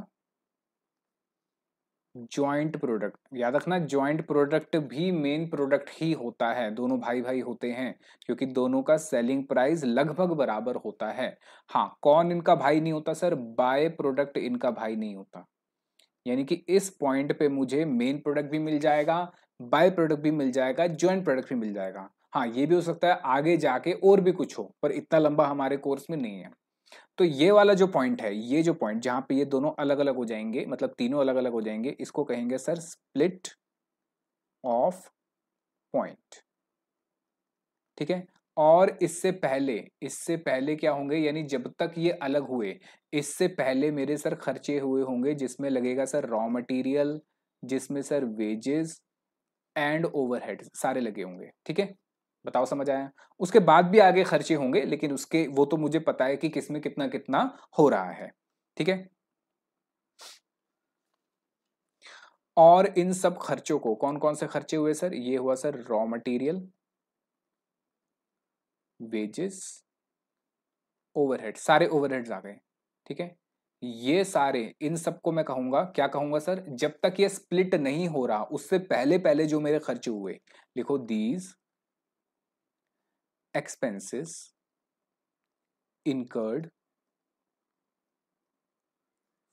जॉइंट प्रोडक्ट। याद रखना, जॉइंट प्रोडक्ट भी मेन प्रोडक्ट ही होता है, दोनों भाई भाई होते हैं, क्योंकि दोनों का सेलिंग प्राइस लगभग बराबर होता है। हाँ, कौन इनका भाई नहीं होता सर, बाय प्रोडक्ट इनका भाई नहीं होता। यानी कि इस पॉइंट पे मुझे मेन प्रोडक्ट भी मिल जाएगा, बाय प्रोडक्ट भी मिल जाएगा, जॉइंट प्रोडक्ट भी मिल जाएगा। हाँ, ये भी हो सकता है आगे जाके और भी कुछ हो, पर इतना लंबा हमारे कोर्स में नहीं है। तो ये वाला जो पॉइंट है, ये जो पॉइंट जहां पे ये दोनों अलग अलग हो जाएंगे, मतलब तीनों अलग अलग हो जाएंगे, इसको कहेंगे सर स्प्लिट ऑफ पॉइंट। ठीक है, और इससे पहले क्या होंगे, यानी जब तक ये अलग हुए, इससे पहले मेरे सर खर्चे हुए होंगे, जिसमें लगेगा सर रॉ मटेरियल, जिसमें सर वेजेस एंड ओवरहेड सारे लगे होंगे। ठीक है, बताओ समझ आया? उसके बाद भी आगे खर्चे होंगे, लेकिन उसके वो तो मुझे पता है कि किसमें कितना कितना हो रहा है। ठीक है, और इन सब खर्चों को, कौन कौन से खर्चे हुए सर, ये हुआ sir raw material, wages, overhead, सारे ओवरहेड्स आ गए। ठीक है, ये सारे, इन सबको मैं कहूंगा, क्या कहूंगा सर, जब तक ये स्प्लिट नहीं हो रहा उससे पहले पहले जो मेरे खर्चे हुए, लिखो these expenses incurred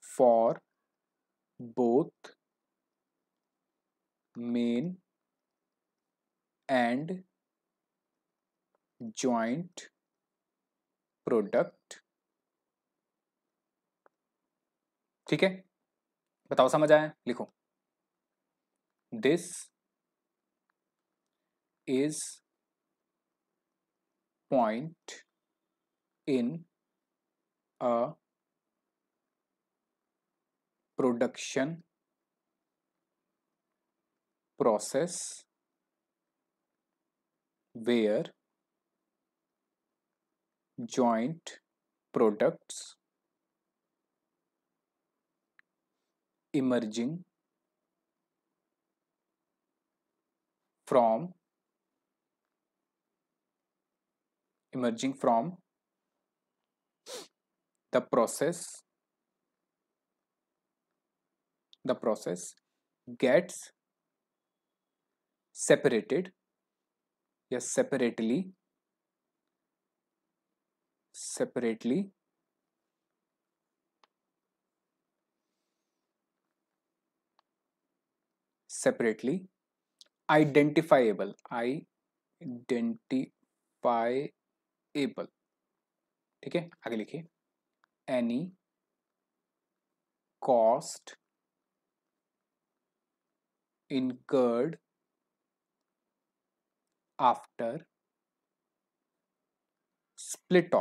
for both main and joint product. ठीक है, बताओ समझ आया? लिखो, this is point in a production process where joint products emerging from the process gets separated, yes, separately identifiable, ठीक है, आगे लिखिए, any cost incurred after split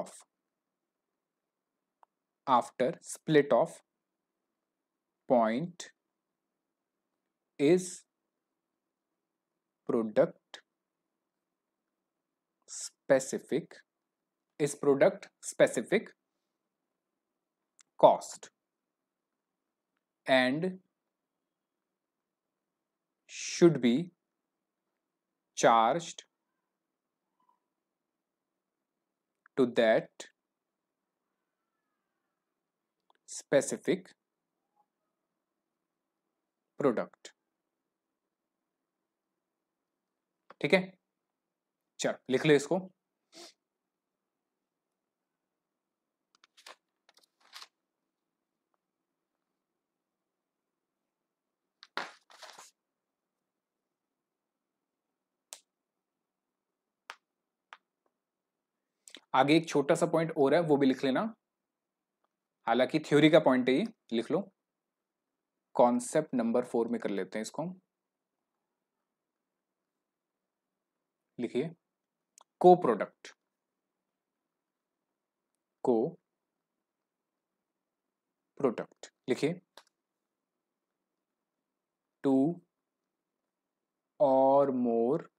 off point is product specific cost and should be charged to that specific product। ठीक है, चल लिख ले इसको। आगे एक छोटा सा पॉइंट और है, वो भी लिख लेना, हालांकि थ्योरी का पॉइंट है ये, लिख लो। कॉन्सेप्ट नंबर 4 में कर लेते हैं इसको, लिखिए, को प्रोडक्ट लिखिए, टू और more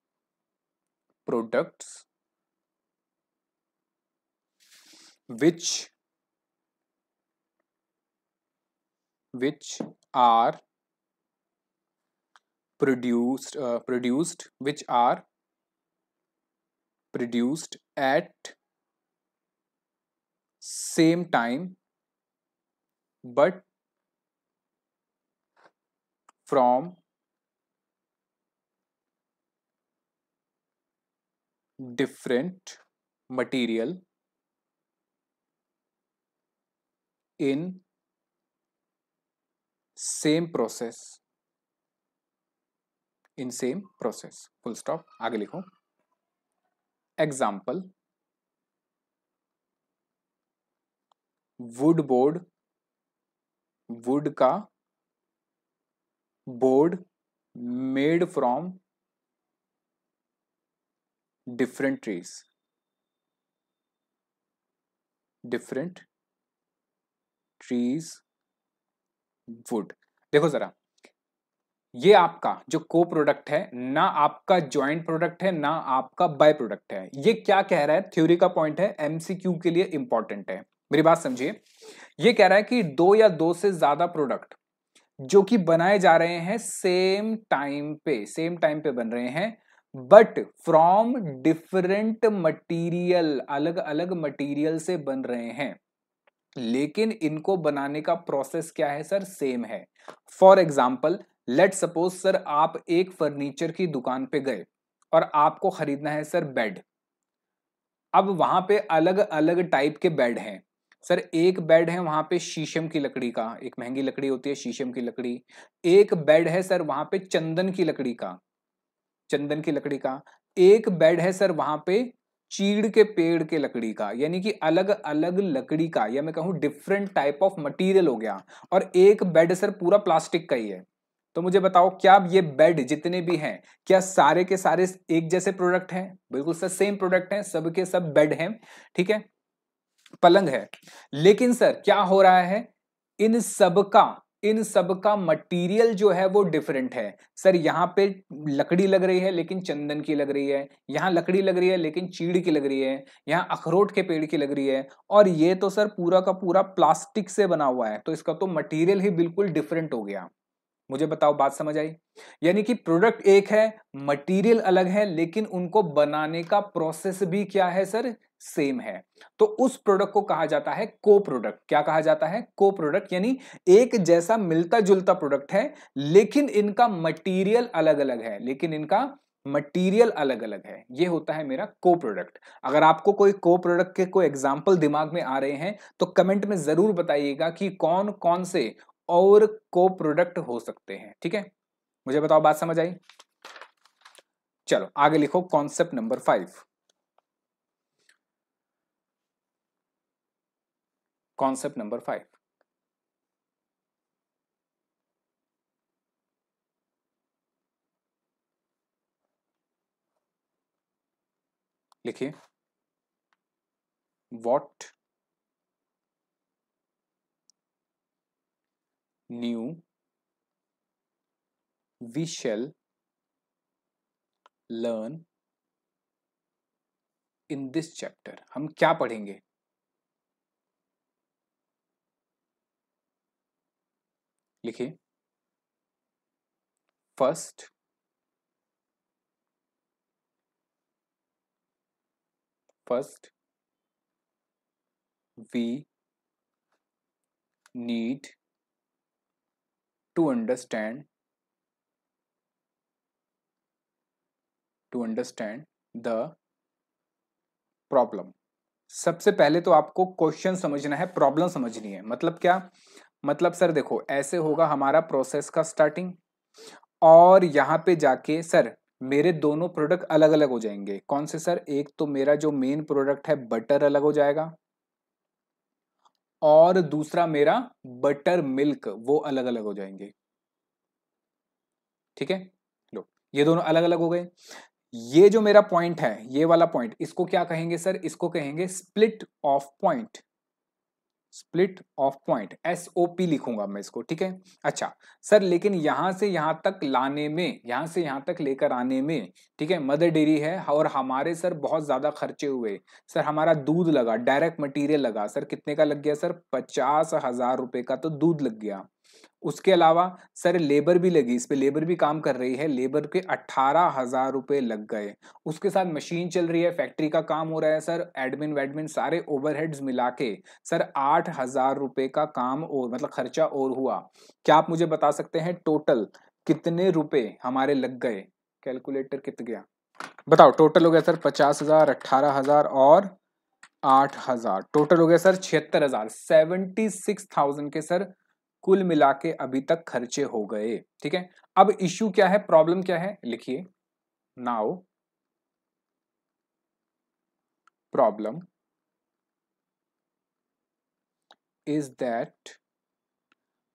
products which are produced at same time but from different material in same process, full stop। आगे लिखो, एग्जाम्पल, वुड बोर्ड, वुड का board made from different trees would. देखो जरा, ये आपका जो को प्रोडक्ट है ना, आपका ज्वाइंट प्रोडक्ट है ना आपका बाय प्रोडक्ट है। ये क्या कह रहा है, थ्योरी का पॉइंट है, एमसीक्यू के लिए इंपॉर्टेंट है, मेरी बात समझिए। ये कह रहा है कि दो या दो से ज्यादा प्रोडक्ट जो कि बनाए जा रहे हैं सेम टाइम पे बन रहे हैं, बट फ्रॉम डिफरेंट मटीरियल, अलग अलग मटीरियल से बन रहे हैं, लेकिन इनको बनाने का प्रोसेस क्या है सर, सेम है। For example, let suppose sir, आप एक फर्नीचर की दुकान पे गए और आपको खरीदना है सर बेड। अब वहां पे अलग अलग टाइप के बेड हैं सर। एक बेड है वहां पे शीशम की लकड़ी का, एक महंगी लकड़ी होती है शीशम की लकड़ी। एक बेड है सर वहां पे चंदन की लकड़ी का। एक बेड है सर वहां पे चीड़ के पेड़ के लकड़ी का, यानी कि अलग अलग लकड़ी का, या मैं कहूं डिफरेंट टाइप ऑफ मटेरियल हो गया, और एक बेड सर पूरा प्लास्टिक का ही है। तो मुझे बताओ क्या ये बेड जितने भी हैं, क्या सारे के सारे एक जैसे प्रोडक्ट हैं? बिल्कुल सर सेम प्रोडक्ट हैं, सबके सब बेड हैं, ठीक है, पलंग है। लेकिन सर क्या हो रहा है, इन सबका इन सबका मटेरियल जो है वो डिफरेंट है। सर यहाँ पे लकड़ी लग रही है लेकिन चंदन की लग रही है, यहाँ लकड़ी लग रही है लेकिन चीड़ की लग रही है, यहाँ अखरोट के पेड़ की लग रही है, और ये तो सर पूरा का पूरा प्लास्टिक से बना हुआ है, तो इसका तो मटेरियल ही बिल्कुल डिफरेंट हो गया। मुझे बताओ बात समझ आई? यानी कि प्रोडक्ट एक है, मटेरियल अलग है, लेकिन उनको बनाने का प्रोसेस भी क्या है सर, सेम है। तो उस प्रोडक्ट को कहा जाता है को प्रोडक्ट। क्या कहा जाता है? को प्रोडक्ट, यानी एक जैसा मिलता जुलता प्रोडक्ट है लेकिन इनका मटेरियल अलग अलग है, लेकिन इनका मटेरियल अलग अलग है, ये होता है मेरा को प्रोडक्ट। अगर आपको कोई को प्रोडक्ट के कोई एग्जांपल दिमाग में आ रहे हैं तो कमेंट में जरूर बताइएगा कि कौन कौन से और को प्रोडक्ट हो सकते हैं, ठीक है। मुझे बताओ बात समझ आई? चलो आगे लिखो कॉन्सेप्ट नंबर 5। कॉन्सेप्ट नंबर 5 लिखिए। What new we shall learn in this chapter. हम क्या पढ़ेंगे? लिखिए। First first we need to understand the problem. सबसे पहले तो आपको क्वेश्चन समझना है, प्रॉब्लम समझनी है। मतलब क्या? मतलब सर देखो ऐसे होगा हमारा प्रोसेस का स्टार्टिंग, और यहां पे जाके सर मेरे दोनों प्रोडक्ट अलग अलग हो जाएंगे। कौन से सर? एक तो मेरा जो मेन प्रोडक्ट है बटर अलग हो जाएगा, और दूसरा मेरा बटर मिल्क वो अलग अलग हो जाएंगे, ठीक है। लो ये दोनों अलग अलग हो गए। ये जो मेरा पॉइंट है, ये वाला पॉइंट, इसको क्या कहेंगे सर? इसको कहेंगे split of point. Split of point, SOP लिखूंगा मैं इसको, ठीक है। अच्छा सर, लेकिन यहां से यहां तक लाने में, यहां से यहां तक लेकर आने में, ठीक है, मदर डेयरी है और हमारे सर बहुत ज्यादा खर्चे हुए। सर हमारा दूध लगा, डायरेक्ट मटेरियल लगा सर, कितने का लग गया सर? 50,000 रुपए का तो दूध लग गया। उसके अलावा सर लेबर भी लगी, इस पे लेबर भी काम कर रही है, लेबर के 18,000 रुपए लग गए। उसके साथ मशीन चल रही है, फैक्ट्री का काम हो रहा है सर, एडमिन वेडमिन सारे ओवरहेड्स मिला के सर 8,000 रुपए का काम और मतलब खर्चा और हुआ। क्या आप मुझे बता सकते हैं टोटल कितने रुपए हमारे लग गए? कैलकुलेटर कितना गया बताओ? टोटल हो गया सर 50,000, 18,000 और 8,000, टोटल हो गया सर 76,000। 76,000 के सर कुल मिला के अभी तक खर्चे हो गए, ठीक है। अब इश्यू क्या है, प्रॉब्लम क्या है? लिखिए। Now problem is that,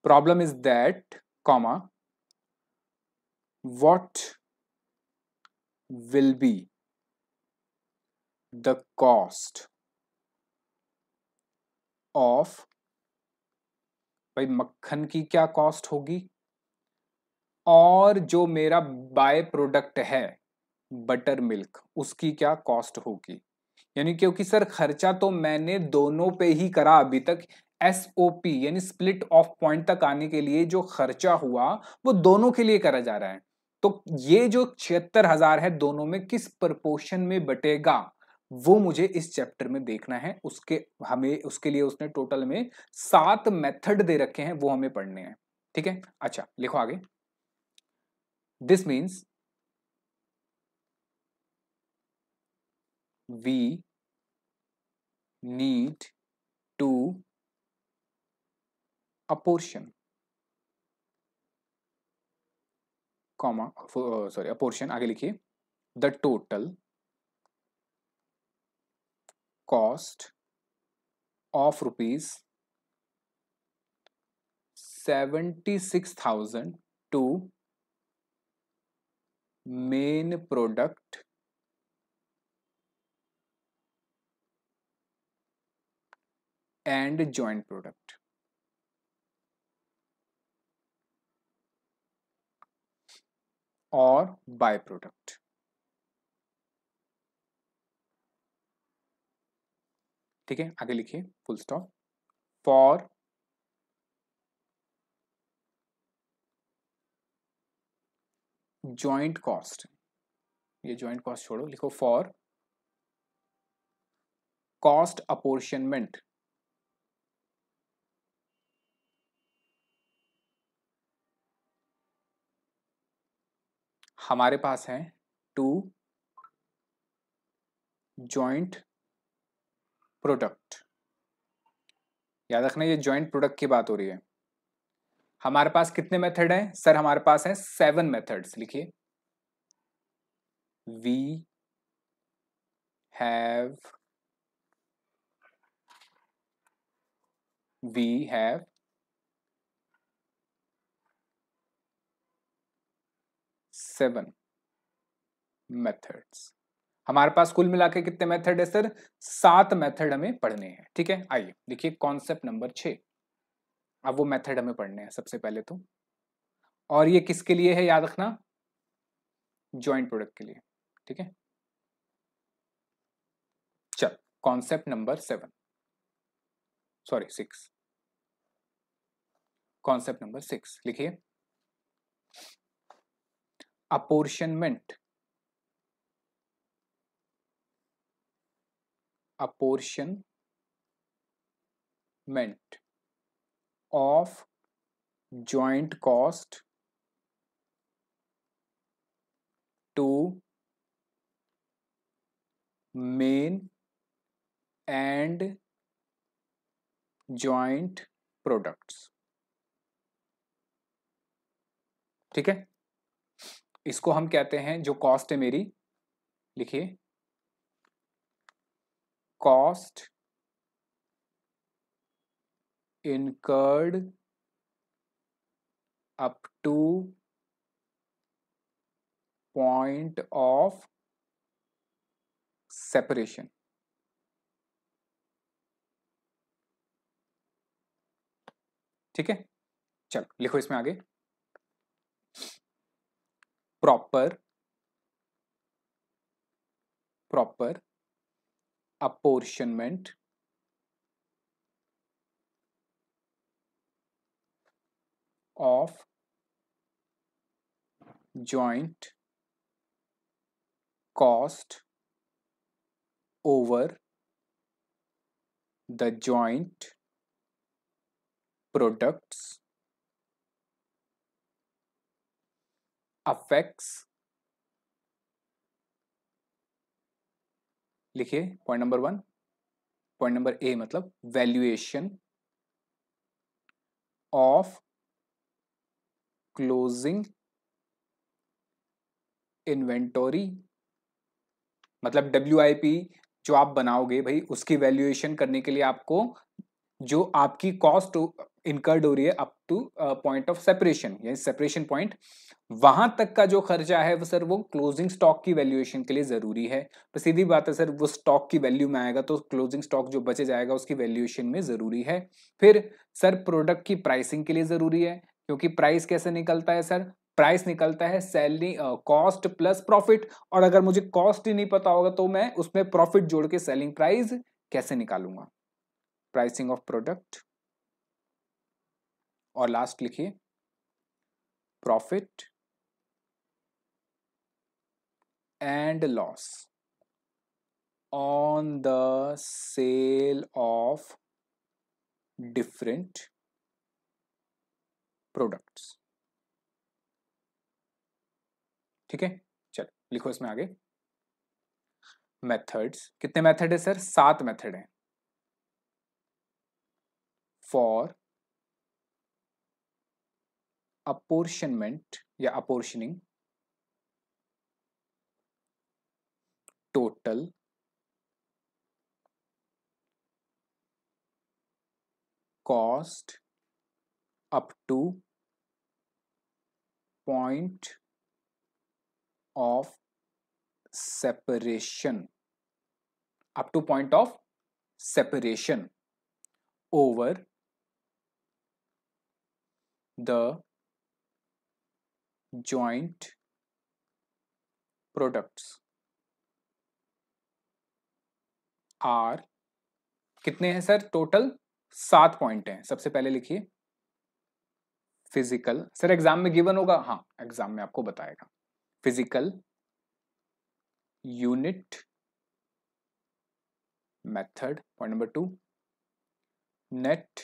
problem is that comma what will be the cost of, भाई मक्खन की क्या कॉस्ट होगी, और जो मेरा बाय प्रोडक्ट है बटर मिल्क उसकी क्या कॉस्ट होगी। यानी क्योंकि सर खर्चा तो मैंने दोनों पे ही करा अभी तक। SOP यानी स्प्लिट ऑफ पॉइंट तक आने के लिए जो खर्चा हुआ वो दोनों के लिए करा जा रहा है। तो ये जो 76,000 है दोनों में किस प्रपोर्शन में बटेगा वो मुझे इस चैप्टर में देखना है। उसके लिए उसने टोटल में 7 मेथड दे रखे हैं, वो हमें पढ़ने हैं, ठीक है। अच्छा लिखो आगे। This means we need to apportion, comma sorry apportion, आगे लिखिए the total cost of rupees 76,000 to main product and joint product. और बाय प्रोडक्ट। ठीक है, आगे लिखिए full stop. For joint cost, ये जॉइंट कॉस्ट छोड़ो, लिखो फॉर कॉस्ट अपोर्शनमेंट हमारे पास है टू जॉइंट प्रोडक्ट। याद रखना ये जॉइंट प्रोडक्ट की बात हो रही है। हमारे पास कितने मेथड हैं सर? हमारे पास है 7 मेथड्स। लिखिए वी हैव 7 मेथड्स। हमारे पास कुल मिला के कितने मेथड है सर? 7 मेथड हमें पढ़ने हैं। ठीक है, आइए देखिए कॉन्सेप्ट नंबर 6। अब वो मेथड हमें पढ़ने हैं सबसे पहले तो, और ये किसके लिए है याद रखना? जॉइंट प्रोडक्ट के लिए। ठीक है, चल concept number 7 sorry 6, concept number 6 लिखिए apportionment of joint cost to main and joint products. ठीक है, इसको हम कहते हैं, जो कॉस्ट है मेरी, लिखिए cost incurred up to point of separation. ठीक है, चलो लिखो इसमें आगे proper apportionment of joint cost over the joint products affects, लिखिए point number 1, point number A मतलब वैल्यूएशन ऑफ क्लोजिंग इन्वेंटोरी। मतलब WIP जो आप बनाओगे भाई, उसकी वैल्यूएशन करने के लिए आपको जो आपकी कॉस्ट इनकर्ड हो रही है up to point of separation, यानी सेपरेशन पॉइंट, वहां तक का जो खर्चा है वो सर वो क्लोजिंग स्टॉक की वैल्यूएशन के लिए जरूरी है। तो सीधी बात है सर, वो स्टॉक की वैल्यू में आएगा तो क्लोजिंग स्टॉक जो बचे जाएगा उसकी वैल्यूएशन में जरूरी है। फिर सर प्रोडक्ट की प्राइसिंग के लिए जरूरी है, क्योंकि प्राइस कैसे निकलता है सर? प्राइस निकलता है सेलिंग कॉस्ट प्लस प्रॉफिट, और अगर मुझे कॉस्ट ही नहीं पता होगा तो मैं उसमें प्रॉफिट जोड़ के सेलिंग प्राइस कैसे निकालूंगा? Pricing of product. और लास्ट लिखिए profit and loss on the sale of different products. ठीक है, चलो लिखो इसमें आगे मेथड्स। कितने मेथड है सर? 7 मेथड है फॉर अपोर्शनमेंट या apportioning total cost up to point of separation, up to point of separation over the joint products are, कितने हैं सर टोटल? 7 पॉइंट हैं। सबसे पहले लिखिए फिजिकल, सर एग्जाम में गिवन होगा, हाँ एग्जाम में आपको बताएगा। Physical unit method, point number 2 net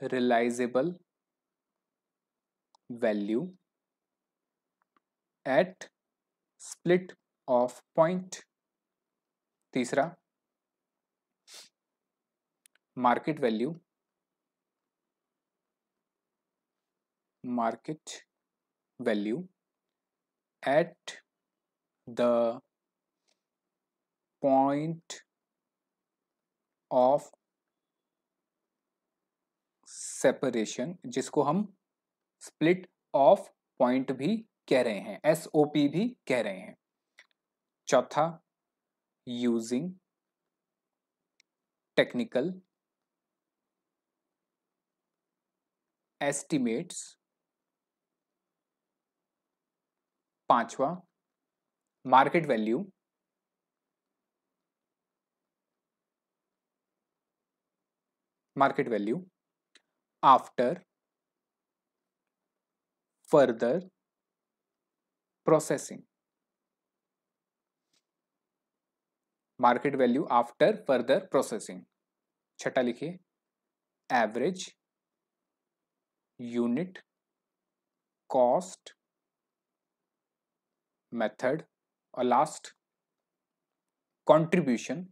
realisable value at split of point. तीसरा market value, market value at the point of separation, जिसको हम स्प्लिट ऑफ पॉइंट भी कह रहे हैं, SOP भी कह रहे हैं। चौथा यूजिंग टेक्निकल एस्टिमेट्स। पांचवा market value after further processing, market value after further processing. छठा लिखिए एवरेज यूनिट कॉस्ट मेथड। और लास्ट कंट्रीब्यूशन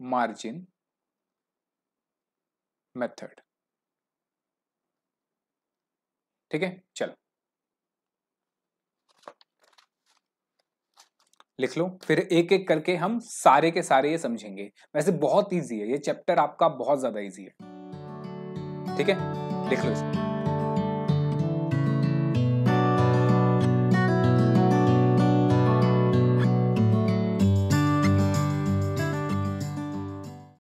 मार्जिन मेथड। ठीक है, चलो लिख लो, फिर एक एक करके हम सारे के सारे ये समझेंगे। वैसे बहुत इजी है ये चैप्टर, आपका बहुत ज्यादा इजी है। ठीक है, लिख लो इसे।